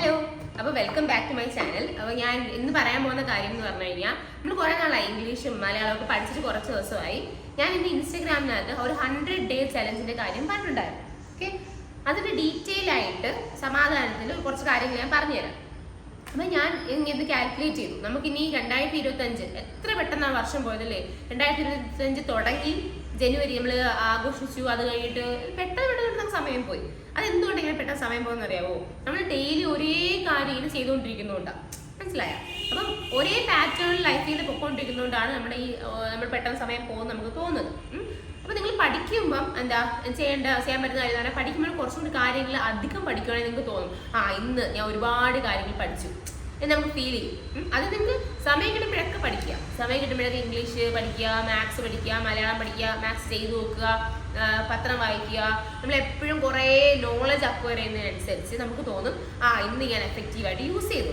Hello, അപ്പോൾ welcome back to my channel. അപ്പോൾ ഞാൻ ഇന്ന് പറയാൻ പോകുന്ന കാര്യം എന്ന് പറഞ്ഞു കഴിഞ്ഞാൽ നമ്മൾ കുറേ നാളായി ഇംഗ്ലീഷും മലയാളമൊക്കെ പഠിച്ചിട്ട് കുറച്ച് ദിവസമായി. ഞാൻ ഇന്ന് ഇൻസ്റ്റഗ്രാമിനകത്ത് ഒരു 100 ഡേ ചലഞ്ചിന്റെ കാര്യം പറഞ്ഞിട്ടുണ്ടായിരുന്നു. ഓക്കെ, അതിന്റെ ഡീറ്റെയിൽ ആയിട്ട് സമാധാനത്തിൽ കുറച്ച് കാര്യങ്ങൾ ഞാൻ പറഞ്ഞുതരാം. അപ്പം ഞാൻ ഇത് കാൽക്കുലേറ്റ് ചെയ്തു. നമുക്കിനി 2025 എത്ര പെട്ടെന്ന് വർഷം പോയതല്ലേ. 2025 തുടങ്ങി ജനുവരി നമ്മൾ ആഘോഷിച്ചു, അത് കഴിഞ്ഞിട്ട് പെട്ടെന്ന് സമയം പോയി. അതെന്തുകൊണ്ട് ഇങ്ങനെ പെട്ടെന്ന് സമയം പോകുന്ന അറിയാവോ? നമ്മൾ ഡെയിലി ഒരേ കാര്യം ഇങ്ങനെ ചെയ്തുകൊണ്ടിരിക്കുന്നതുകൊണ്ടാണ്. മനസ്സിലായ? അപ്പം ഒരേ പാറ്റേണിൽ ലൈഫിൽ പൊയ്ക്കൊണ്ടിരിക്കുന്നതുകൊണ്ടാണ് നമ്മൾ പെട്ടെന്ന് സമയം പോകുന്നത് നമുക്ക് തോന്നുന്നത്. അപ്പോൾ നിങ്ങൾ പഠിക്കുമ്പം ചെയ്യാൻ പറ്റുന്ന കാര്യം പറഞ്ഞാൽ പഠിക്കുമ്പോൾ കുറച്ചുകൂടി കാര്യങ്ങൾ അധികം പഠിക്കുകയാണെങ്കിൽ നിങ്ങൾക്ക് തോന്നും, ഇന്ന് ഞാൻ ഒരുപാട് കാര്യങ്ങൾ പഠിച്ചു എന്ന് നമുക്ക് ഫീൽ ചെയ്യും. അത് നിങ്ങൾക്ക് സമയം കിട്ടുമ്പോഴൊക്കെ പഠിക്കുക. സമയം കിട്ടുമ്പോഴൊക്കെ ഇംഗ്ലീഷ് പഠിക്കുക, മാത്സ് പഠിക്കുക, മലയാളം പഠിക്കുക, മാത്സ് ചെയ്തു നോക്കുക, പത്രം വായിക്കുക. നമ്മൾ എപ്പോഴും കുറേ നോളജ് അക്വയർ ചെയ്യുന്നതിനനുസരിച്ച് നമുക്ക് തോന്നും ഇന്ന് ഞാൻ എഫക്റ്റീവായിട്ട് യൂസ് ചെയ്തു.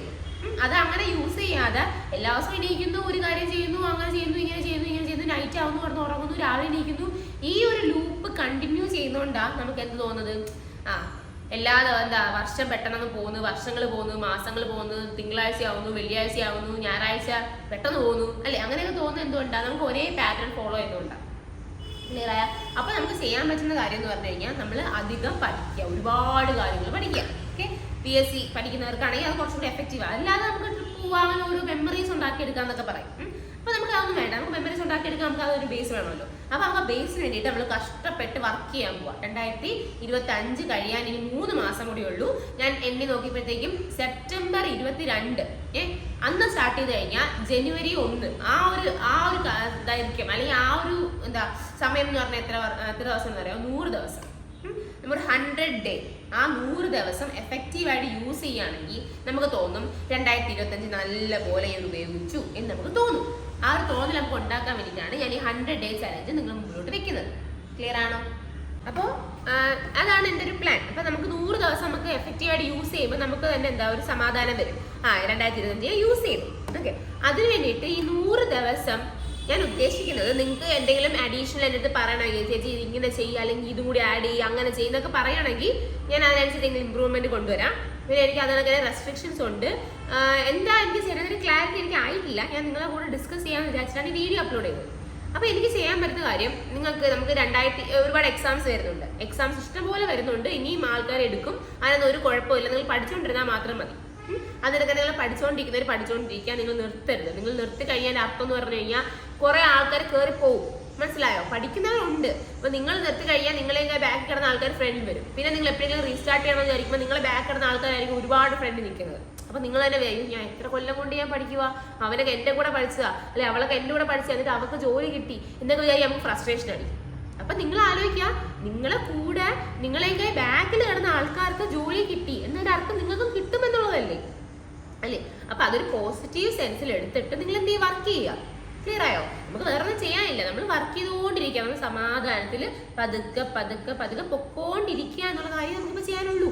അത് അങ്ങനെ യൂസ് ചെയ്യാതെ എല്ലാ ദിവസവും എണീക്കുന്നു, ഒരു കാര്യം ചെയ്യുന്നു, അങ്ങനെ ചെയ്യുന്നു, ഇങ്ങനെ ചെയ്യുന്നു, ഇങ്ങനെ ചെയ്യുന്നു, നൈറ്റ് ആവുന്നു, കിടന്ന് ഉറങ്ങുന്നു, രാവിലെ എണീക്കുന്നു. ഈ ഒരു ലൂപ്പ് കണ്ടിന്യൂ ചെയ്യുന്നതുകൊണ്ടാണ് നമുക്ക് എന്ത് തോന്നുന്നത്? വർഷം പെട്ടെന്ന് പോകുന്നു, വർഷങ്ങൾ പോകുന്നു, മാസങ്ങൾ പോകുന്നു, തിങ്കളാഴ്ച ആവുന്നു, വെള്ളിയാഴ്ച ആവുന്നു, ഞായറാഴ്ച പെട്ടെന്ന് പോകുന്നു, അല്ലേ? അങ്ങനെയൊക്കെ തോന്നുന്നത് എന്തുകൊണ്ടാണ്? നമുക്ക് ഒരേ പാറ്റേൺ ഫോളോ ചെയ്തുകൊണ്ടാണ്. ക്ലിയർ ആയ? അപ്പൊ നമുക്ക് ചെയ്യാൻ പറ്റുന്ന കാര്യം എന്ന് പറഞ്ഞു കഴിഞ്ഞാൽ നമ്മൾ അധികം പഠിക്കുക, ഒരുപാട് കാര്യങ്ങൾ പഠിക്കുക. ഓക്കെ, PSC പഠിക്കുന്നവർക്കാണെങ്കിൽ അത് കുറച്ചുകൂടി എഫക്റ്റീവാണ്. അല്ലാതെ നമുക്ക് ട്രിപ്പ് പോകാൻ ഒരു മെമ്മറീസ് ഉണ്ടാക്കിയെടുക്കാന്നൊക്കെ പറയും. അപ്പൊ നമുക്ക് അതൊന്നും വേണ്ട. നമുക്ക് മെമ്മറീസ് ഉണ്ടാക്കിയെടുക്കാൻ നമുക്ക് അതൊരു ബേസ് വേണമല്ലോ. അപ്പൊ ആ ബേസിന് വേണ്ടിയിട്ട് നമ്മൾ കഷ്ടപ്പെട്ട് വർക്ക് ചെയ്യാൻ പോവാം. 2025 കഴിയാൻ ഇനി 3 മാസം കൂടി ഉള്ളൂ. ഞാൻ എണ്ണി നോക്കിയപ്പോഴത്തേക്കും സെപ്റ്റംബർ 22 അന്ന് സ്റ്റാർട്ട് ചെയ്ത് കഴിഞ്ഞാൽ ജനുവരി 1 ആ ഒരു ദൈർഘ്യം അല്ലെങ്കിൽ ആ ഒരു സമയം എന്ന് പറഞ്ഞാൽ എത്ര ദിവസം എന്ന് പറയാം? 100 ദിവസം. നമ്മൾ 100 ഡേ, ആ 100 ദിവസം എഫക്റ്റീവായിട്ട് യൂസ് ചെയ്യുകയാണെങ്കിൽ നമുക്ക് തോന്നും 2025 നല്ല പോലെ ഞാൻ ഉപയോഗിച്ചു എന്ന് നമുക്ക് തോന്നും. ആ ഒരു തോന്നൽ നമുക്ക് ഉണ്ടാക്കാൻ വേണ്ടിയിട്ടാണ് ഞാൻ ഈ 100 ഡേ ചലഞ്ച് നിങ്ങൾ മുന്നോട്ട് വെക്കുന്നത്. ക്ലിയർ ആണോ? അപ്പോൾ അതാണ് എൻ്റെ ഒരു പ്ലാൻ. അപ്പോൾ നമുക്ക് 100 ദിവസം നമുക്ക് എഫക്റ്റീവായിട്ട് യൂസ് ചെയ്യുമ്പോൾ നമുക്ക് തന്നെ ഒരു സമാധാനം വരും. 2025 യൂസ് ചെയ്തു. ഓക്കെ, അതിന് വേണ്ടിയിട്ട് ഈ 100 ദിവസം ഞാൻ ഉദ്ദേശിക്കുന്നത് നിങ്ങൾക്ക് എന്തെങ്കിലും അഡീഷണൽ എൻ്റെ അടുത്ത് പറയണമെങ്കിൽ, ചേച്ചി ഇങ്ങനെ ചെയ്യുക, അല്ലെങ്കിൽ ഇതും കൂടി ആഡ് ചെയ്യുക, അങ്ങനെ ചെയ്യുന്നൊക്കെ പറയുകയാണെങ്കിൽ ഞാൻ അതിനനുസരിച്ച് ഇമ്പ്രൂവ്മെന്റ് കൊണ്ടുവരാം. പിന്നെ എനിക്ക് അതിനൊക്കെ റെസ്ട്രിക്ഷൻസ് ഉണ്ട്. എനിക്ക് ചെറിയൊരു ക്ലാരിറ്റി എനിക്ക് ആയിട്ടില്ല. ഞാൻ നിങ്ങളെ കൂടെ ഡിസ്കസ് ചെയ്യാമെന്ന് വിചാരിച്ചിട്ടാണ് ഈ വീഡിയോ അപ്ലോഡ് ചെയ്തത്. അപ്പോൾ എനിക്ക് ചെയ്യാൻ പറ്റുന്ന കാര്യം, നമുക്ക് ഒരുപാട് എക്സാംസ് വരുന്നുണ്ട്. എക്സാംസ് ഇഷ്ടംപോലെ വരുന്നുണ്ട്. ഇനിയും ആൾക്കാർ എടുക്കും. അതിനൊന്നും ഒരു കുഴപ്പമില്ല. നിങ്ങൾ പഠിച്ചുകൊണ്ടിരുന്നാൽ മാത്രം മതി. അതിനൊക്കെ നിങ്ങൾ പഠിച്ചുകൊണ്ടിരിക്കുക. നിങ്ങൾ നിർത്തരുത്. നിങ്ങൾ നിർത്തി കഴിഞ്ഞാൽ അർത്ഥം എന്ന് പറഞ്ഞു കഴിഞ്ഞാൽ കുറെ ആൾക്കാർ കയറി പോകും. മനസ്സിലായോ? പഠിക്കുന്നവരുണ്ട്. അപ്പൊ നിങ്ങൾ നിർത്തി കഴിഞ്ഞാൽ നിങ്ങളെ ബാക്ക് കിടന്ന ആൾക്കാർ ഫ്രണ്ട് വരും. പിന്നെ നിങ്ങൾ എപ്പോഴെങ്കിലും റീസ്റ്റാർട്ട് ചെയ്യണമെന്ന് വിചാരിക്കുമ്പോൾ നിങ്ങളെ ബാക്ക് കിടന്ന ആൾക്കാരായിരിക്കും ഒരുപാട് ഫ്രണ്ട് നിൽക്കുന്നത്. അപ്പൊ നിങ്ങൾ തന്നെ വരും, ഞാൻ എത്ര കൊല്ലം കൊണ്ട് ഞാൻ പഠിക്കുക, അവനൊക്കെ എൻ്റെ കൂടെ പഠിച്ചതാ, അല്ലെ അവളൊക്കെ എൻ്റെ കൂടെ പഠിച്ചത്, എന്നിട്ട് അവർക്ക് ജോലി കിട്ടി എന്നൊക്കെ വിചാരിക്കും. നമുക്ക് ഫ്രസ്ട്രേഷൻ അടിക്കും. അപ്പൊ നിങ്ങൾ ആലോചിക്കുക, നിങ്ങളെ കൂടെ നിങ്ങളെയൊക്കെ ബാക്കിൽ കിടന്ന ആൾക്കാർക്ക് ജോലി കിട്ടി എന്നൊരു അർത്ഥം നിങ്ങൾക്ക് കിട്ടുമെന്നുള്ളതല്ലേ, അല്ലേ? അപ്പൊ അതൊരു പോസിറ്റീവ് സെൻസിൽ എടുത്തിട്ട് നിങ്ങൾ എന്ത് ചെയ്യുക? വർക്ക് ചെയ്യുക. ക്ലിയർ ആയോ? നമുക്ക് വേറെ ഒന്നും ചെയ്യാനില്ല. നമ്മൾ വർക്ക് ചെയ്തുകൊണ്ടിരിക്കുക. നമ്മൾ സമാധാനത്തിൽ പതുക്കെ പൊക്കോണ്ടിരിക്കുക എന്നുള്ള കാര്യം നമുക്കിപ്പോൾ ചെയ്യാനുള്ളൂ.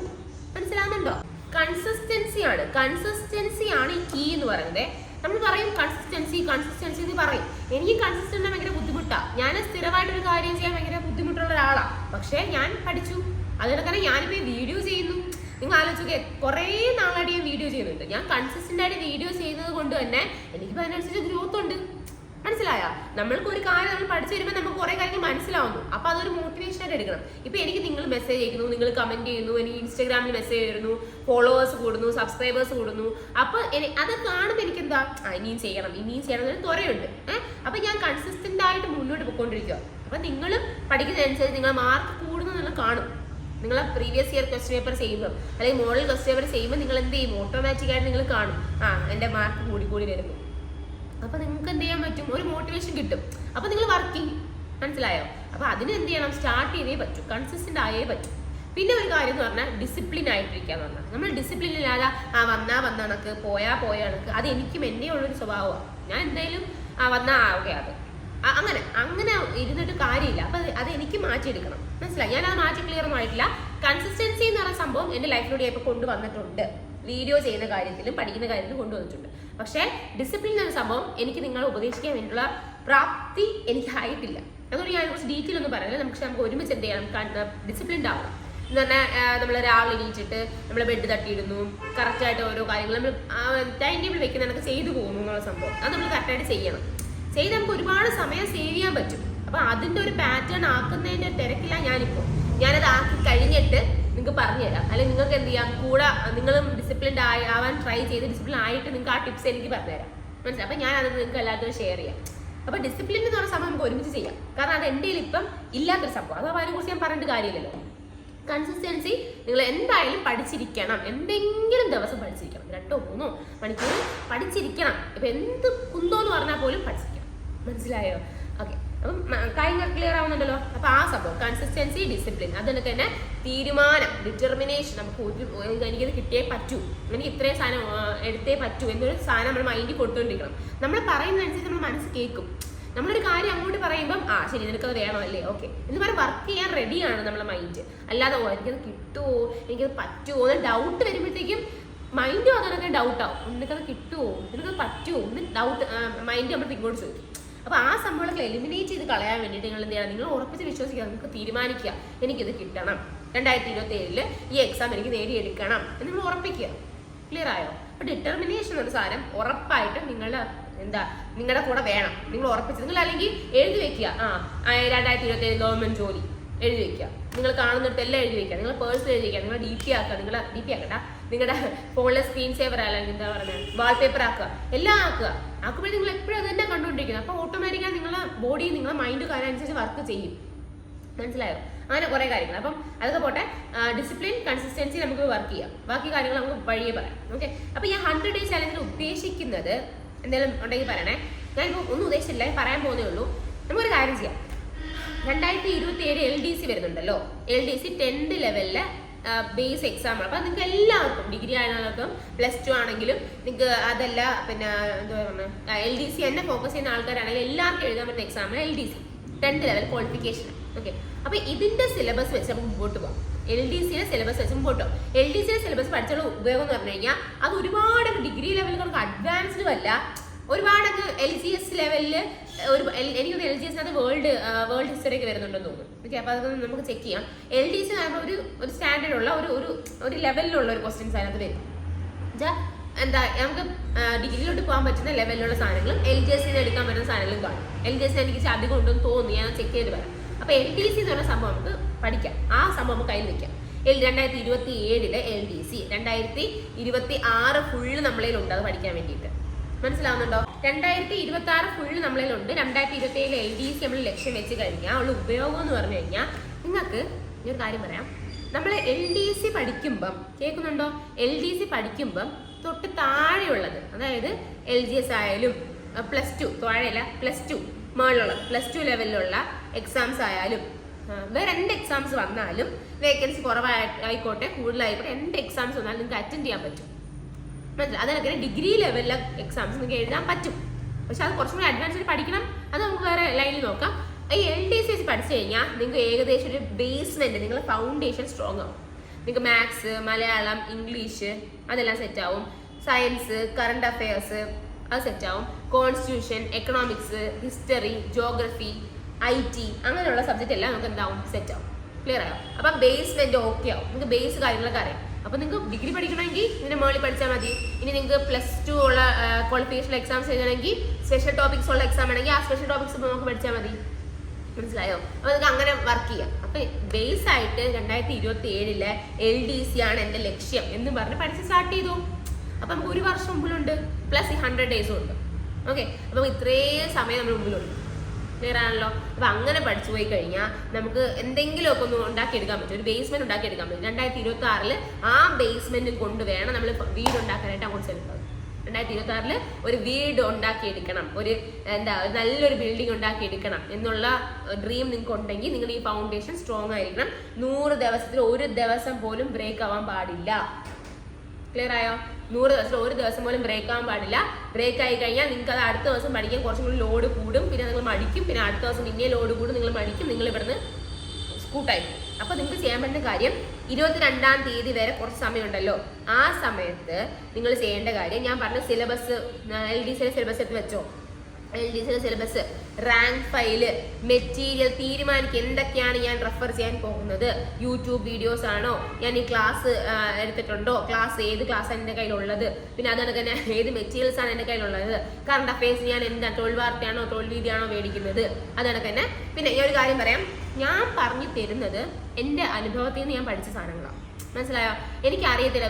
മനസ്സിലാകുന്നുണ്ടോ? കൺസിസ്റ്റൻസി ആണ് ഈ കീ എന്ന് പറയുന്നത്. നമ്മൾ പറയും കൺസിസ്റ്റൻസി എന്ന് പറയും. എനിക്ക് കൺസിസ്റ്റന്റ് ഭയങ്കര ബുദ്ധിമുട്ടാണ്. ഞാൻ സ്ഥിരമായിട്ടൊരു കാര്യം ചെയ്യാൻ ഭയങ്കര ബുദ്ധിമുട്ടുള്ള ഒരാളാണ്. പക്ഷേ ഞാൻ പഠിച്ചു. അതുകൊണ്ട് ഞാനിപ്പോൾ ഈ വീഡിയോ ചെയ്യുന്നു. നിങ്ങൾ ആലോചിക്കുക, കുറേ നാളായിട്ട് ഞാൻ വീഡിയോ ചെയ്യുന്നുണ്ട്. ഞാൻ കൺസിസ്റ്റന്റ് ആയിട്ട് വീഡിയോ ചെയ്യുന്നത് കൊണ്ട് തന്നെ എനിക്കിപ്പോൾ അതിനനുസരിച്ച് ഗ്രോത്ത് ഉണ്ട്. മനസ്സിലായോ? നമ്മൾക്ക് ഒരു കാര്യം നമ്മൾ പഠിച്ചു വരുമ്പോൾ നമുക്ക് കുറേ കാര്യങ്ങൾ മനസ്സിലാവുന്നു. അപ്പോൾ അതൊരു മോട്ടിവേഷൻ ആയിട്ട് എടുക്കണം. ഇപ്പോൾ എനിക്ക് നിങ്ങൾ മെസ്സേജ് അയക്കുന്നു, നിങ്ങൾ കമന്റ് ചെയ്യുന്നു, എനിക്ക് ഇൻസ്റ്റാഗ്രാമിൽ മെസ്സേജ് വരുന്നു, ഫോളോവേഴ്സ് കൂടുന്നു, സബ്സ്ക്രൈബേഴ്സ് കൂടുന്നു. അപ്പോൾ അത് കാണുമ്പോൾ എനിക്ക് ഇനിയും ചെയ്യണം എന്നൊരു ത്വരയുണ്ട്. അപ്പോൾ ഞാൻ കൺസിസ്റ്റന്റ് ആയിട്ട് മുന്നോട്ട് പോയിക്കൊണ്ടിരിക്കുക. അപ്പോൾ നിങ്ങൾ പഠിക്കുന്നതനുസരിച്ച് നിങ്ങൾ മാർക്ക് കൂടുന്നത് കാണും. നിങ്ങൾ പ്രീവിയസ് ഇയർ ക്വസ്റ്റ്യൻ പേപ്പർ ചെയ്യുമ്പോൾ അല്ലെങ്കിൽ മോഡൽ ക്വസ്റ്റ്യൻ പേപ്പർ ചെയ്യുമ്പോൾ നിങ്ങൾ എന്ത് ചെയ്യും? ഓട്ടോമാറ്റിക്കായിട്ട് നിങ്ങൾ കാണും എൻ്റെ മാർക്ക് കൂടി വരുന്നു. അപ്പോൾ നിങ്ങൾക്ക് എന്ത് ചെയ്യാൻ പറ്റും? ഒരു മോട്ടിവേഷൻ കിട്ടും. അപ്പോൾ നിങ്ങൾ വർക്ക് ചെയ്യും. മനസ്സിലായോ? അപ്പോൾ അതിന് എന്ത് ചെയ്യണം? സ്റ്റാർട്ട് ചെയ്തേ പറ്റും. കൺസിസ്റ്റന്റ് ആയേ പറ്റും. പിന്നെ ഒരു കാര്യം എന്ന് പറഞ്ഞാൽ ഡിസിപ്ലിൻ ആയിട്ടിരിക്കുക എന്ന് പറഞ്ഞാൽ, നമ്മൾ ഡിസിപ്ലിൻ ഇല്ലാതെ വന്ന കണക്ക് പോയ കണക്ക്, അത് എനിക്കും എന്നെ ഉള്ളൊരു സ്വഭാവമാണ്. ഞാൻ എന്തായാലും ഓക്കെ അങ്ങനെ ഇരുന്നിട്ട് കാര്യമില്ല. അപ്പൊ അത് എനിക്ക് മാറ്റിയെടുക്കണം. മനസ്സിലായി? ഞാൻ അത് മാറ്റി ക്ലിയർ ഒന്നും ആയിട്ടില്ല. കൺസിസ്റ്റൻസി എന്ന് പറയുന്ന സംഭവം എൻ്റെ ലൈഫിലൂടെ ഇപ്പോൾ കൊണ്ടുവന്നിട്ടുണ്ട്. വീഡിയോ ചെയ്യുന്ന കാര്യത്തിലും പഠിക്കുന്ന കാര്യത്തിലും കൊണ്ടുവന്നിട്ടുണ്ട്. പക്ഷേ ഡിസിപ്ലിൻ എന്ന സംഭവം എനിക്ക് നിങ്ങളെ ഉപദേശിക്കാൻ വേണ്ടിയുള്ള പ്രാപ്തി എനിക്ക് ആയിട്ടില്ല. അതുകൊണ്ട് ഞാൻ കുറച്ച് ഡീറ്റെയിൽ ഒന്നും പറയുന്നത്. നമുക്ക് ഒരുമിച്ച് എന്ത് ചെയ്യണം? ഡിസിപ്ലിൻഡ് ആവണം. എന്ന് പറഞ്ഞാൽ നമ്മൾ രാവിലെ എണീച്ചിട്ട് നമ്മൾ ബെഡ് തട്ടിയിടുന്നു, കറക്റ്റായിട്ട് ഓരോ കാര്യങ്ങൾ നമ്മൾ ടൈം ടേബിൾ വെക്കുന്ന നമുക്ക് ചെയ്തു പോകുന്നു എന്നുള്ള സംഭവം. അത് നമ്മൾ കറക്റ്റായിട്ട് ചെയ്യണം. ചെയ്ത് നമുക്ക് ഒരുപാട് സമയം സേവ് ചെയ്യാൻ പറ്റും. അപ്പോൾ അതിൻ്റെ ഒരു പാറ്റേൺ ആക്കുന്നതിൻ്റെ തിരക്കില്ല ഞാനിപ്പോൾ. ഞാനത് ആക്കി കഴിഞ്ഞിട്ട് നിങ്ങൾക്ക് പറഞ്ഞുതരാം. അല്ലെങ്കിൽ നിങ്ങൾക്ക് എന്ത് ചെയ്യാം, കൂടെ നിങ്ങളും ഡിസിപ്ലിൻഡ് ആവാൻ ട്രൈ ചെയ്ത് ഡിസിപ്ലിൻ ആയിട്ട് നിങ്ങൾക്ക് ആ ടിപ്സ് എനിക്ക് പറഞ്ഞുതരാം. മനസ്സിലായി? അപ്പം ഞാനത് നിങ്ങൾക്ക് എല്ലാവർക്കും ഷെയർ ചെയ്യാം. അപ്പോൾ ഡിസിപ്ലിൻ എന്ന് പറഞ്ഞ സംഭവം നമുക്ക് ഒരുമിച്ച് ചെയ്യാം. കാരണം അത് എൻ്റെ ഇപ്പം ഇല്ലാത്തൊരു സംഭവം. അത് അതിനെക്കുറിച്ച് ഞാൻ പറഞ്ഞിട്ട് കാര്യമില്ലല്ലോ. കൺസിസ്റ്റൻസി നിങ്ങൾ എന്തായാലും പഠിച്ചിരിക്കണം. എന്തെങ്കിലും ദിവസം പഠിച്ചിരിക്കണം. 2 or 3 മണിക്കൂർ പഠിച്ചിരിക്കണം. ഇപ്പം എന്ത് കുന്തോന്ന് പറഞ്ഞാൽ പോലും പഠിച്ചിരിക്കണം. മനസ്സിലായോ? ഓക്കെ, അപ്പം കാര്യങ്ങൾ ക്ലിയർ ആവുന്നുണ്ടല്ലോ. അപ്പോൾ ആ സംഭവം കൺസിസ്റ്റൻസി, ഡിസിപ്ലിൻ, അതിനൊക്കെ തന്നെ തീരുമാനം, ഡിറ്റർമിനേഷൻ. നമുക്ക് എനിക്കത് കിട്ടിയേ പറ്റൂ, എനിക്ക് ഇത്രയും സാധനം എടുത്തേ പറ്റൂ എന്നൊരു സാധനം നമ്മൾ മൈൻഡിൽ കൊടുത്തുകൊണ്ടിരിക്കണം. നമ്മൾ പറയുന്നതനുസരിച്ച് നമ്മൾ മനസ്സ് കേൾക്കും. നമ്മളൊരു കാര്യം അങ്ങോട്ട് പറയുമ്പം ശരി നിനക്കത് വേണോ അല്ലേ, ഓക്കെ എന്ന് പറഞ്ഞാൽ വർക്ക് ചെയ്യാൻ റെഡിയാണ് നമ്മളെ മൈൻഡ്. അല്ലാതെ എനിക്കത് കിട്ടുമോ, എനിക്കത് പറ്റുമോ എന്ന് ഡൗട്ട് വരുമ്പോഴത്തേക്കും മൈൻഡും അതിനൊക്കെ ഡൗട്ടാവും. നിനക്കത് കിട്ടുമോ, നിനക്കത് പറ്റുമോ എന്ന് ഡൗട്ട് മൈൻഡ് നമ്മൾ ഇങ്ങോട്ട് ചോദിക്കും. അപ്പോൾ ആ സംഭവങ്ങളൊക്കെ എലിമിനേറ്റ് ചെയ്ത് കളയാൻ വേണ്ടിയിട്ട് നിങ്ങൾ എന്ത് ചെയ്യണം, നിങ്ങൾ ഉറപ്പിച്ച് വിശ്വസിക്കുക, നിങ്ങൾക്ക് തീരുമാനിക്കുക എനിക്കിത് കിട്ടണം, 2027 ഈ എക്സാം എനിക്ക് നേടിയെടുക്കണം എന്ന് നിങ്ങൾ ഉറപ്പിക്കുക. ക്ലിയർ ആയോ? അപ്പോൾ ഡിറ്റർമിനേഷൻ ഒരു സാധനം ഉറപ്പായിട്ടും നിങ്ങളുടെ കൂടെ വേണം. നിങ്ങൾ ഉറപ്പിച്ച് നിങ്ങൾ അല്ലെങ്കിൽ എഴുതി വെക്കുക, 2027 ഗവൺമെന്റ് ജോലി എഴുതി വെക്കുക. നിങ്ങൾ കാണുന്നിടത്ത് എല്ലാം എഴുതി വെക്കുക. നിങ്ങൾ പേഴ്സണൽ എഴുതി വെക്കുക. നിങ്ങൾ DP ആക്കുക. DP ആക്കണ്ട, നിങ്ങളുടെ ഫോണിലെ സ്ക്രീൻ സേവർ അല്ലെങ്കിൽ എന്താ പറയുക വാൾപേപ്പർ ആക്കുക. എല്ലാം ആക്കുമ്പോഴേ നിങ്ങൾ എപ്പോഴും അത് തന്നെ കണ്ടുകൊണ്ടിരിക്കുന്നത്. അപ്പോൾ ഓട്ടോമാറ്റിക്കായി നിങ്ങളെ ബോഡി നിങ്ങളെ മൈൻഡ് കാര്യമനുസരിച്ച് വർക്ക് ചെയ്യും. മനസ്സിലായോ? അങ്ങനെ കുറേ കാര്യങ്ങൾ. അപ്പം അതൊക്കെ പോട്ടെ. ഡിസിപ്ലിൻ, കൺസിസ്റ്റൻസി നമുക്ക് വർക്ക് ചെയ്യാം. ബാക്കി കാര്യങ്ങൾ നമുക്ക് വഴിയെ പറയാം. ഓക്കെ, അപ്പോൾ ഞാൻ 100 days ചാലഞ്ചിൽ ഉദ്ദേശിക്കുന്നത് എന്തെങ്കിലും ഉണ്ടെങ്കിൽ പറയണേ. ഞാനിപ്പോൾ ഒന്നും ഉദ്ദേശിച്ചില്ല, പറയാൻ പോകുന്നേ ഉള്ളൂ. നമുക്കൊരു കാര്യം ചെയ്യാം. 2027 LDC വരുന്നുണ്ടല്ലോ. LDC 10th ലെവലിലെ ബേസ് എക്സാം ആണ്. അപ്പം നിങ്ങൾക്ക് എല്ലാവർക്കും ഡിഗ്രി ആണെങ്കിലും +2 ആണെങ്കിലും നിങ്ങൾക്ക് അതല്ല പിന്നെ എന്താ പറയുക LDC തന്നെ ഫോക്കസ് ചെയ്യുന്ന ആൾക്കാരാണെങ്കിൽ എല്ലാവർക്കും എഴുതാൻ പറ്റുന്ന എക്സാമാണ് LDC 10th level qualification. Okay, അപ്പോൾ ഇതിൻ്റെ സിലബസ് വെച്ച് നമുക്ക് മുമ്പോട്ട് പോകാം. LDCയുടെ സിലബസ് വെച്ച് മുമ്പോട്ട് പോകും. LDCയുടെ സിലബസ് പഠിച്ചുള്ള ഉപയോഗം എന്ന് പറഞ്ഞു കഴിഞ്ഞാൽ അത് ഒരുപാട് ഡിഗ്രി ലെവലുകൾക്ക് അഡ്വാൻസ്ഡും അല്ല, ഒരുപാട് LGS ലെവലിൽ എനിക്കൊന്ന് LGSനകത്ത് വേൾഡ് ഹിസ്റ്ററി ഒക്കെ വരുന്നുണ്ടെന്ന് തോന്നുന്നു. ഓക്കെ, അപ്പോൾ അതൊക്കെ നമുക്ക് ചെക്ക് ചെയ്യാം. LDC ഒരു സ്റ്റാൻഡേർഡ് ഉള്ള ഒരു ലെവലിലുള്ള ഒരു ക്വസ്റ്റ്യൻസ് അതിനകത്ത് വരും. എന്താ നമുക്ക് ഡിഗ്രിയിലോട്ട് പോകാൻ പറ്റുന്ന ലെവലിലുള്ള സാധനങ്ങളും LGSന് എടുക്കാൻ പറ്റുന്ന സാധനങ്ങളും കാണും. LGS എനിക്ക് അധികം ഉണ്ടെന്ന് തോന്നി, ഞാൻ ചെക്ക് ചെയ്ത് പറയാം. അപ്പോൾ LDC എന്ന് പറഞ്ഞ സംഭവം നമുക്ക് പഠിക്കാം. ആ സംഭവം നമുക്ക് കയ്യിൽ വെക്കാം. 2027 LDC 2026 ഫുള്ള് നമ്മളതിലുണ്ട് അത് പഠിക്കാൻ വേണ്ടിയിട്ട്. മനസ്സിലാവുന്നുണ്ടോ? 2026 ഫുള്ള് നമ്മളിലുണ്ട്. 2027 LDC നമ്മൾ ലക്ഷ്യം വെച്ച് കഴിഞ്ഞാൽ ഉള്ള ഉപയോഗം എന്ന് പറഞ്ഞു കഴിഞ്ഞാൽ നിങ്ങൾക്ക് ഞാനൊരു കാര്യം പറയാം. നമ്മൾ LDC പഠിക്കുമ്പം കേൾക്കുന്നുണ്ടോ? LDC പഠിക്കുമ്പം തൊട്ട് താഴെയുള്ളത്, അതായത് LGS ആയാലും +2 താഴെയല്ല +2 മുകളിലുള്ളത് +2 ലെവലിലുള്ള എക്സാംസ് ആയാലും വേറെ എന്ത് എക്സാംസ് വന്നാലും വേക്കൻസി കുറവായിക്കോട്ടെ കൂടുതലായിക്കോട്ടെ എന്ത് എക്സാംസ് വന്നാലും നിങ്ങൾക്ക് അറ്റൻഡ് ചെയ്യാൻ പറ്റും. മനസ്സിലായി? അതിനൊക്കെ ഡിഗ്രി ലെവലിലെ എക്സാംസ് നിങ്ങൾക്ക് എഴുതാൻ പറ്റും. പക്ഷെ അത് കുറച്ചും കൂടി അഡ്വാൻസ്ഡ് പഠിക്കണം. അത് നമുക്ക് വേറെ ലൈനിൽ നോക്കാം. ഈ LDC പഠിച്ചു കഴിഞ്ഞാൽ നിങ്ങൾക്ക് ഏകദേശം ഒരു ബേസ്മെന്റ്, നിങ്ങളുടെ ഫൗണ്ടേഷൻ സ്ട്രോങ് ആവും. നിങ്ങൾക്ക് മാത്സ്, മലയാളം, ഇംഗ്ലീഷ് അതെല്ലാം സെറ്റാവും. സയൻസ്, കറണ്ട് അഫെയർസ് അത് സെറ്റാവും. Constitution, economics, history, geography, IT അങ്ങനെയുള്ള സബ്ജക്റ്റ് എല്ലാം നമുക്ക് എന്താവും സെറ്റാവും. ക്ലിയർ ആവും. അപ്പം ബേസ്മെന്റ് ഓക്കെ ആവും. നിങ്ങൾക്ക് ബേസ് കാര്യങ്ങളൊക്കെ അറിയാം. അപ്പോൾ നിങ്ങൾക്ക് ഡിഗ്രി പഠിക്കണമെങ്കിൽ ഇതിൻ്റെ മുകളിൽ പഠിച്ചാൽ മതി. ഇനി നിങ്ങൾക്ക് +2 ഉള്ള ക്വാളിഫിക്കേഷൻ എക്സാംസ് എഴുതണമെങ്കിൽ സ്പെഷ്യൽ ടോപ്പിക്സ് ഉള്ള എക്സാം ആണെങ്കിൽ ആ സ്പെഷ്യൽ ടോപ്പിക്സ് നമുക്ക് പഠിച്ചാൽ മതി. മനസ്സിലായോ? അപ്പോൾ നിങ്ങൾക്ക് അങ്ങനെ വർക്ക് ചെയ്യാം. അപ്പോൾ ബേസ് ആയിട്ട് 2027 LDC ആണ് എൻ്റെ ലക്ഷ്യം എന്ന് പറഞ്ഞ് പഠിച്ച് സ്റ്റാർട്ട് ചെയ്തു. അപ്പം നമുക്ക് 1 വർഷം മുമ്പിലുണ്ട്, പ്ലസ് ഈ 100 days ഉണ്ട്. ഓക്കെ, അപ്പോൾ ഇത്രയും സമയം നമ്മൾ മുമ്പിലുണ്ട്. ക്ലിയർ ആണല്ലോ? അപ്പോൾ അങ്ങനെ പഠിച്ചു പോയി കഴിഞ്ഞാൽ നമുക്ക് എന്തെങ്കിലുമൊക്കെ ഒന്ന് ഉണ്ടാക്കിയെടുക്കാൻ പറ്റും. ഒരു ബേസ്മെന്റ് ഉണ്ടാക്കിയെടുക്കാൻ പറ്റും. 2026 ആ ബേസ്മെന്റ് കൊണ്ട് വേണം നമ്മൾ വീട് ഉണ്ടാക്കാനായിട്ട് അങ്ങോട്ട് ചെല്ലുന്നത്. 2026 ഒരു വീട് ഉണ്ടാക്കിയെടുക്കണം, ഒരു നല്ലൊരു ബിൽഡിംഗ് ഉണ്ടാക്കിയെടുക്കണം എന്നുള്ള ഡ്രീം നിങ്ങൾക്ക് ഉണ്ടെങ്കിൽ നിങ്ങൾ ഈ ഫൗണ്ടേഷൻ സ്ട്രോങ് ആയിരിക്കണം. 100 ദിവസത്തിൽ 1 ദിവസം പോലും ബ്രേക്ക് ആവാൻ പാടില്ല. ക്ലിയർ ആയോ? 100 ദിവസത്തിൽ 1 ദിവസം പോലും ബ്രേക്ക് ആവാൻ പാടില്ല. ബ്രേക്ക് ആയി കഴിഞ്ഞാൽ നിങ്ങൾക്ക് അത് അടുത്ത ദിവസം പഠിക്കാൻ കുറച്ചും കൂടി ലോഡ് കൂടും. പിന്നെ നിങ്ങൾ മടിക്കും. പിന്നെ അടുത്ത ദിവസം പിന്നെ ലോഡ് കൂടും, നിങ്ങൾ മടിക്കും, നിങ്ങൾ ഇവിടുന്ന് സ്കൂട്ടായിരിക്കും. അപ്പോൾ നിങ്ങൾക്ക് ചെയ്യാൻ പറ്റുന്ന കാര്യം 22-ാം തീയതി വരെ കുറച്ച് സമയമുണ്ടല്ലോ, ആ സമയത്ത് നിങ്ങൾ ചെയ്യേണ്ട കാര്യം ഞാൻ പറഞ്ഞ സിലബസ് LDCയുടെ സിലബസ് എടുത്ത് വെച്ചോ. LDC syllabus, rank file, material തീരുമാനിക്കുക എന്തൊക്കെയാണ് ഞാൻ റെഫർ ചെയ്യാൻ പോകുന്നത്. യൂട്യൂബ് വീഡിയോസ് ആണോ, ഞാൻ ഈ ക്ലാസ് എടുത്തിട്ടുണ്ടോ, ഏത് ക്ലാസ് എൻ്റെ കയ്യിലുള്ളത്, പിന്നെ അതുകൊണ്ട് തന്നെ ഏത് മെറ്റീരിയൽസ് ആണ് എൻ്റെ കയ്യിലുള്ളത്, കറണ്ട് അഫയേഴ്സ് ഞാൻ എന്താ തൊഴിൽ വാർത്തയാണോ തൊഴിൽ വീതിയാണോ മേടിക്കുന്നത്. അതുകൊണ്ട് തന്നെ പിന്നെ ഈ ഒരു കാര്യം പറയാം, ഞാൻ പറഞ്ഞു തരുന്നത് എൻ്റെ അനുഭവത്തിൽ നിന്ന് ഞാൻ പഠിച്ച സാധനങ്ങളാണ്. മനസ്സിലായോ? എനിക്കറിയത്തില്ല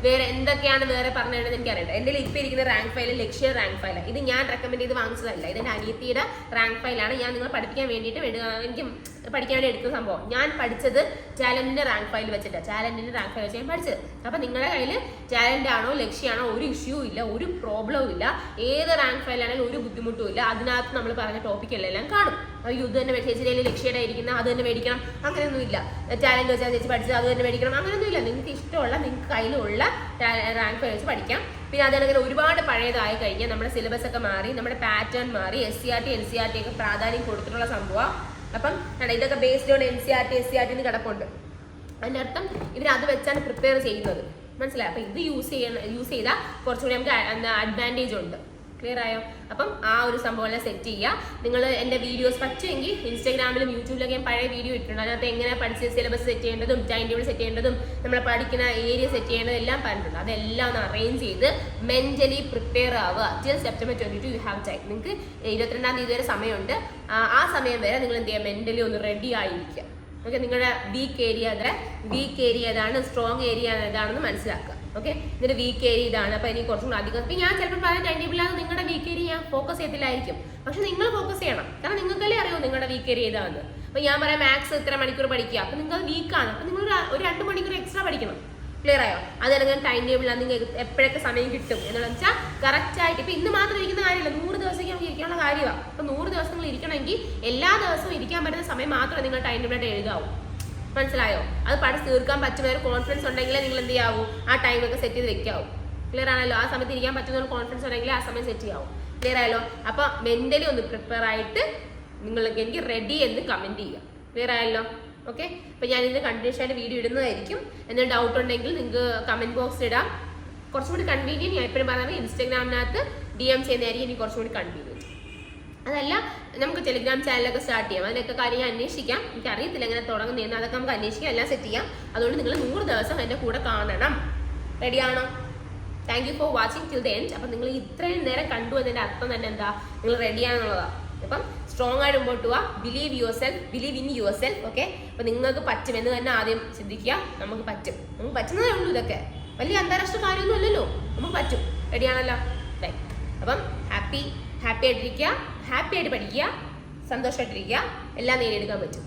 വേറെ എന്തൊക്കെയാണ് വേറെ പറഞ്ഞു തരുന്നത് എനിക്കറിയില്ല. എൻ്റെ ഇപ്പം ഇരിക്കുന്ന റാങ്ക് ഫയൽ ലക്ഷ്യ റാങ്ക് ഫയൽ, ഇത് ഞാൻ റെക്കമെൻഡ് ചെയ്ത് വാങ്ങിച്ചതല്ല, ഇതെൻ്റെ അനിയത്തിയുടെ റാങ്ക് ഫയലാണ്. ഞാൻ നിങ്ങളെ പഠിപ്പിക്കാൻ വേണ്ടിയിട്ട് എനിക്ക് പഠിക്കാൻ വേണ്ടി എടുക്കുന്ന സംഭവം. ഞാൻ പഠിച്ചത് ടാലന്റിന്റെ റാങ്ക് ഫയൽ വെച്ചിട്ടാണ്, ടാലന്റിന്റെ റാങ്ക് ഫയൽ വെച്ച് ഞാൻ പഠിച്ചത്. അപ്പം നിങ്ങളുടെ കയ്യിൽ ടാലന്റ് ആണോ ലക്ഷ്യമാണോ ഒരു ഇഷ്യൂ ഇല്ല, ഒരു പ്രോബ്ലവും ഇല്ല, ഏത് റാങ്ക് ഫയലാണെങ്കിലും ഒരു ബുദ്ധിമുട്ടും ഇല്ല. അതിനകത്ത് നമ്മൾ പറഞ്ഞ ടോപ്പിക്കെല്ലാം കാണും. ഇത് തന്നെ ചേച്ചിയുടെ ലക്ഷ്യയുടെ ഇരിക്കുന്ന അത് തന്നെ മേടിക്കണം അങ്ങനെയൊന്നും ഇല്ല. ടാലന്റ് വെച്ചാൽ ചേച്ചി പഠിച്ചത് അത് തന്നെ മേടിക്കണം അങ്ങനെയൊന്നും ഇല്ല. നിങ്ങൾക്ക് ഇഷ്ടമുള്ള നിങ്ങൾക്ക് കയ്യിലുള്ള റാങ്ക് ഫയൽ വെച്ച് പഠിക്കാം. പിന്നെ അതങ്ങനെ ഒരുപാട് പഴയതായി കഴിഞ്ഞാൽ നമ്മുടെ സിലബസ് ഒക്കെ മാറി, നമ്മുടെ പാറ്റേൺ മാറി, SCRT NCRT ഒക്കെ പ്രാധാന്യം കൊടുത്തിട്ടുള്ള സംഭവം. അപ്പം ഇതൊക്കെ ബേസ്ഡ് ഓൺ NCRT SCRT കിടപ്പുണ്ട്. അതിൻ്റെ അർത്ഥം ഇവരത് വെച്ചാണ് പ്രിപ്പയർ ചെയ്യുന്നത്. മനസ്സിലായി? അപ്പം ഇത് യൂസ് ചെയ്താൽ കുറച്ചുകൂടി നമുക്ക് അഡ്വാൻറ്റേജ് ഉണ്ട്. ക്ലിയർ ആയോ? അപ്പം ആ ഒരു സംഭവം എല്ലാം സെറ്റ് ചെയ്യുക. നിങ്ങൾ എൻ്റെ വീഡിയോസ് പറ്റുമെങ്കിൽ ഇൻസ്റ്റാഗ്രാമിലും യൂട്യൂബിലൊക്കെ ഞാൻ പഴയ വീഡിയോ ഇട്ടിട്ടുണ്ട്. അതിനകത്ത് എങ്ങനെ പഠിച്ച് സിലബസ് സെറ്റ് ചെയ്യേണ്ടതും ടൈം ടേബിൾ സെറ്റ് ചെയ്യേണ്ടതും നമ്മൾ പഠിക്കുന്ന ഏരിയ സെറ്റ് ചെയ്യേണ്ടതും എല്ലാം പറഞ്ഞിട്ടുണ്ട്. അതെല്ലാം ഒന്ന് അറേഞ്ച് ചെയ്ത് മെന്റലി പ്രിപ്പയർ ആവുക. Till September 22 you have time. നിങ്ങൾക്ക് 22-ാം തീയതി വരെ സമയമുണ്ട്. ആ സമയം വരെ നിങ്ങൾ എന്ത് ചെയ്യുക, മെന്റലി ഒന്ന് റെഡി ആയിരിക്കുക. ഓക്കെ, നിങ്ങളുടെ വീക്ക് ഏരിയ ഏതാണ്, സ്ട്രോങ് ഏരിയ ഏതാണെന്ന് മനസ്സിലാക്കുക. ഓക്കെ, ഇതിന്റെ വീക്ക് ഏരിയ ഇതാണ്. അപ്പൊ എനിക്ക് കുറച്ചും കൂടി അധികം ഇപ്പം ഞാൻ ചിലപ്പോൾ പറയാൻ ടൈം ടേബിളിലാണ് നിങ്ങളുടെ വീക്ക് ഏരിയ ഞാൻ ഫോക്കസ് ചെയ്യത്തില്ലായിരിക്കും. പക്ഷെ നിങ്ങൾ ഫോക്കസ് ചെയ്യണം, കാരണം നിങ്ങൾക്കല്ലേ അറിയോ നിങ്ങളുടെ വീക്ക് ഏരിയ ഏതാണെന്ന്. അപ്പൊ ഞാൻ പറയാം മാത്സ് ഇത്ര മണിക്കൂർ പഠിക്കുക, അപ്പൊ നിങ്ങൾക്ക് വീക്കാണ്, അപ്പൊ നിങ്ങൾ ഒരു 2 മണിക്കൂർ എക്സ്ട്രാ പഠിക്കണം. ക്ലിയർ ആയോ? അതല്ലെങ്കിൽ ടൈം ടേബിളിലാണ് നിങ്ങൾക്ക് എപ്പോഴൊക്കെ സമയം കിട്ടും എന്നുള്ളത് വെച്ചാൽ കറക്റ്റ് ആയിട്ട്. ഇപ്പൊ ഇന്ന് മാത്രം ഇരിക്കുന്ന കാര്യമില്ല, 100 ദിവസത്തേക്ക് നമുക്ക് ഇരിക്കാനുള്ള കാര്യമാണ്. അപ്പൊ 100 ദിവസം നിങ്ങൾ ഇരിക്കണമെങ്കിൽ എല്ലാ ദിവസവും ഇരിക്കാൻ പറ്റുന്ന സമയം മാത്രമേ നിങ്ങൾ ടൈം ടേബിളായിട്ട് എഴുതാവൂ. മനസ്സിലായോ? അത് പഠിച്ച് തീർക്കാൻ പറ്റുന്ന ഒരു കോൺഫിഡൻസ് ഉണ്ടെങ്കിലേ നിങ്ങൾ എന്ത് ചെയ്യാവൂ, ആ ടൈമൊക്കെ സെറ്റ് ചെയ്ത് വെക്കാവൂ. ക്ലിയർ ആണല്ലോ? ആ സമയത്ത് ഇരിക്കാൻ പറ്റുന്ന ഒരു കോൺഫിഡൻസ് ഉണ്ടെങ്കിൽ ആ സമയം സെറ്റ് ചെയ്യാവും. ക്ലിയർ ആയല്ലോ? അപ്പൊ മെന്റലി ഒന്ന് പ്രിപ്പയർ ആയിട്ട് നിങ്ങൾക്ക് എനിക്ക് റെഡി എന്ന് കമന്റ് ചെയ്യാം. ക്ലിയർ ആയല്ലോ? ഓക്കെ, അപ്പൊ ഞാൻ ഇതിന് കണ്ടിന്യൂസ് ആയിട്ട് വീഡിയോ ഇടുന്നതായിരിക്കും. എന്തെങ്കിലും ഡൗട്ട് ഉണ്ടെങ്കിൽ നിങ്ങൾക്ക് കമന്റ് ബോക്സിൽ ഇടാം. കുറച്ചും കൂടി കൺവീനിയൻറ്റ് ഞാൻ എപ്പോഴും പറഞ്ഞാൽ ഇൻസ്റ്റാഗ്രാമിനകത്ത് DM ചെയ്യുന്നതായിരിക്കും എനിക്ക് കുറച്ചും കൂടി കൺവീനിയൻറ്റ്. അതല്ല നമുക്ക് ടെലിഗ്രാം ചാനലൊക്കെ സ്റ്റാർട്ട് ചെയ്യാം. അതിനൊക്കെ കാര്യം ഞാൻ അന്വേഷിക്കാം. എനിക്ക് അറിയത്തില്ല എങ്ങനെ തുടങ്ങുന്നതെന്ന്, അതൊക്കെ നമുക്ക് അന്വേഷിക്കാം, എല്ലാം സെറ്റ് ചെയ്യാം. അതുകൊണ്ട് നിങ്ങൾ 100 ദിവസം എൻ്റെ കൂടെ കാണണം. റെഡിയാണോ? Thank you for watching till the end. അപ്പം നിങ്ങൾ ഇത്രയും നേരം കണ്ടു എന്നതിൻ്റെ അർത്ഥം തന്നെ എന്താ, നിങ്ങൾ റെഡിയാണെന്നുള്ളതാണ്. അപ്പം സ്ട്രോങ് ആയിട്ട് മുമ്പോട്ട് പോവുക. Believe in your self. Okay, അപ്പം നിങ്ങൾക്ക് പറ്റുമെന്ന് തന്നെ ആദ്യം ചിന്തിക്കുക. നമുക്ക് പറ്റുന്നതേ ഉള്ളൂ. ഇതൊക്കെ വലിയ അന്താരാഷ്ട്ര കാര്യമൊന്നും അല്ലല്ലോ, നമുക്ക് പറ്റും. റെഡിയാണല്ലോ? അപ്പം ഹാപ്പി ആയിട്ടിരിക്കുക, ഹാപ്പി ആയിട്ട് പഠിക്കുക, സന്തോഷമായിട്ടിരിക്കുക, എല്ലാം നേടിയെടുക്കാൻ പറ്റും.